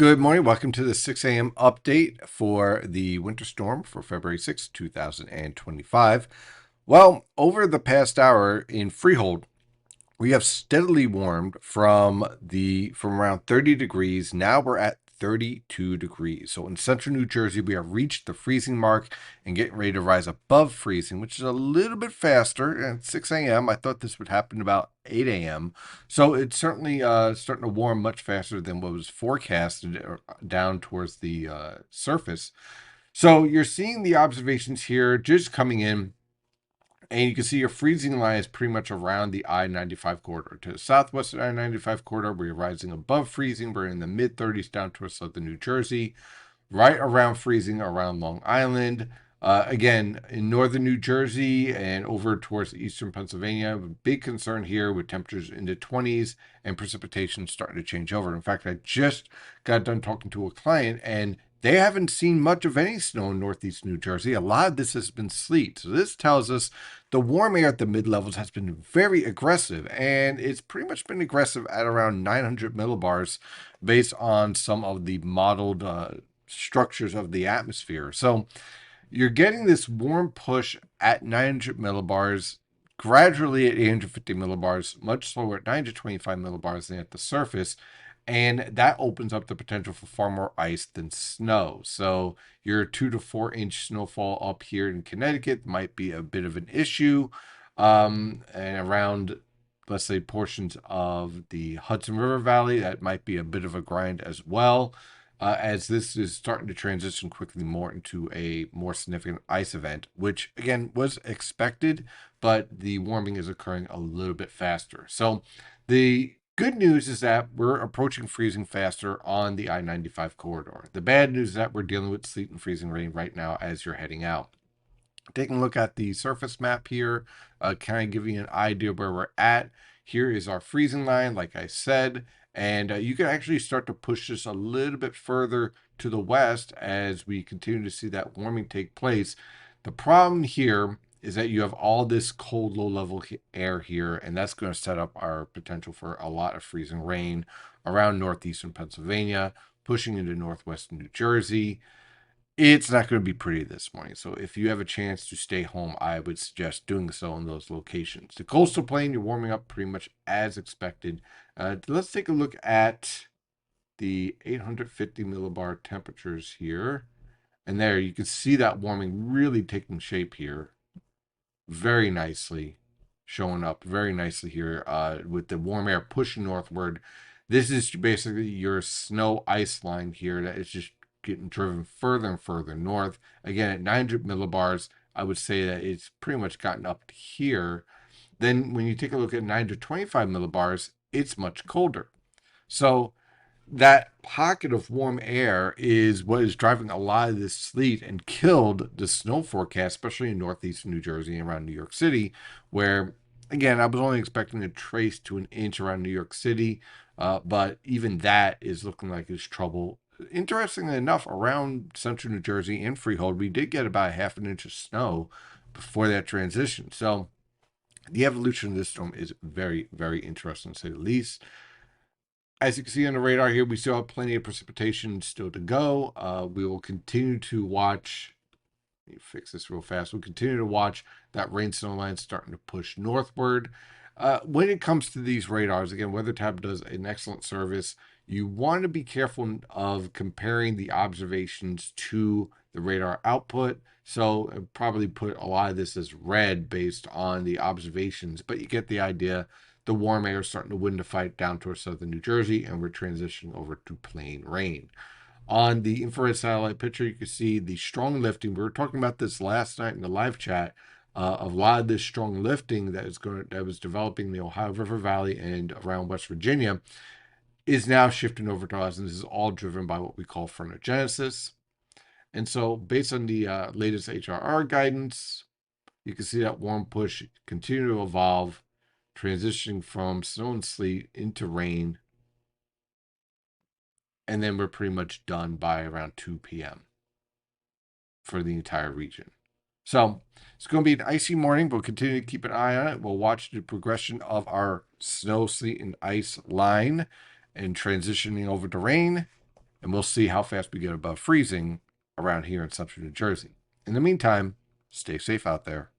Good morning. Welcome to the 6 a.m. update for the winter storm for February 6, 2025. Well, over the past hour in Freehold, we have steadily warmed from around 30 degrees. Now we're at 32 degrees. So in central New Jersey, we have reached the freezing mark and getting ready to rise above freezing, which is a little bit faster. At 6 a.m., I thought this would happen about 8 a.m. So it's certainly starting to warm much faster than what was forecasted down towards the surface. So you're seeing the observations here just coming in. And you can see your freezing line is pretty much around the I-95 corridor. To the southwest of I-95 corridor, we're rising above freezing. We're in the mid-30s down towards southern New Jersey, right around freezing around Long Island. Again, in northern New Jersey and over towards eastern Pennsylvania, a big concern here with temperatures in the 20s and precipitation starting to change over. In fact, I just got done talking to a client, and they haven't seen much of any snow in northeast New Jersey. A lot of this has been sleet. So this tells us the warm air at the mid levels has been very aggressive, and it's pretty much been aggressive at around 900 millibars based on some of the modeled structures of the atmosphere. So you're getting this warm push at 900 millibars, gradually at 850 millibars, much slower at 925 millibars than at the surface. And that opens up the potential for far more ice than snow. So your 2 to 4 inch snowfall up here in Connecticut might be a bit of an issue. And around, let's say, portions of the Hudson River Valley, that might be a bit of a grind as well, as this is starting to transition quickly more into a more significant ice event, which again was expected, but the warming is occurring a little bit faster. So the good news is that we're approaching freezing faster on the I-95 corridor. The bad news is that we're dealing with sleet and freezing rain right now as you're heading out. Taking a look at the surface map here, kind of giving you an idea where we're at. Here is our freezing line, like I said, and you can actually start to push this a little bit further to the west as we continue to see that warming take place. The problem here is that you have all this cold, low-level air here, and that's going to set up our potential for a lot of freezing rain around northeastern Pennsylvania, pushing into northwestern New Jersey. It's not going to be pretty this morning. So if you have a chance to stay home, I would suggest doing so in those locations. The coastal plain, you're warming up pretty much as expected. Let's take a look at the 850 millibar temperatures here. And there you can see that warming really taking shape here. Very nicely showing up very nicely here with the warm air pushing northward. This is basically your snow ice line here that is just getting driven further and further north. Again, at 900 millibars, I would say that it's pretty much gotten up to here. Then when you take a look at 925 millibars, it's much colder. So that pocket of warm air is what is driving a lot of this sleet and killed the snow forecast, especially in northeastern New Jersey and around New York City, where, again, I was only expecting a trace to an inch around New York City, but even that is looking like it's trouble. Interestingly enough, around central New Jersey and Freehold, we did get about half an inch of snow before that transition. So the evolution of this storm is very, very interesting, to say the least. As you can see on the radar here, we still have plenty of precipitation still to go. We will continue to watch. Let me fix this real fast. We'll continue to watch that rain snow line starting to push northward. When it comes to these radars, again, WeatherTap does an excellent service. You want to be careful of comparing the observations to the radar output. So probably put a lot of this as red based on the observations, but you get the idea. The warm air is starting to win the fight down towards southern New Jersey, and we're transitioning over to plain rain. On the infrared satellite picture, you can see the strong lifting. We were talking about this last night in the live chat. A lot of this strong lifting that was developing in the Ohio River Valley and around West Virginia is now shifting over to us, and this is all driven by what we call frontogenesis. And so, based on the latest HRR guidance, you can see that warm push continue to evolve, transitioning from snow and sleet into rain, and then we're pretty much done by around 2 p.m. for the entire region. So it's going to be an icy morning. We'll continue to keep an eye on it. We'll watch the progression of our snow, sleet, and ice line and transitioning over to rain. and we'll see how fast we get above freezing around here in central New Jersey. In the meantime, stay safe out there.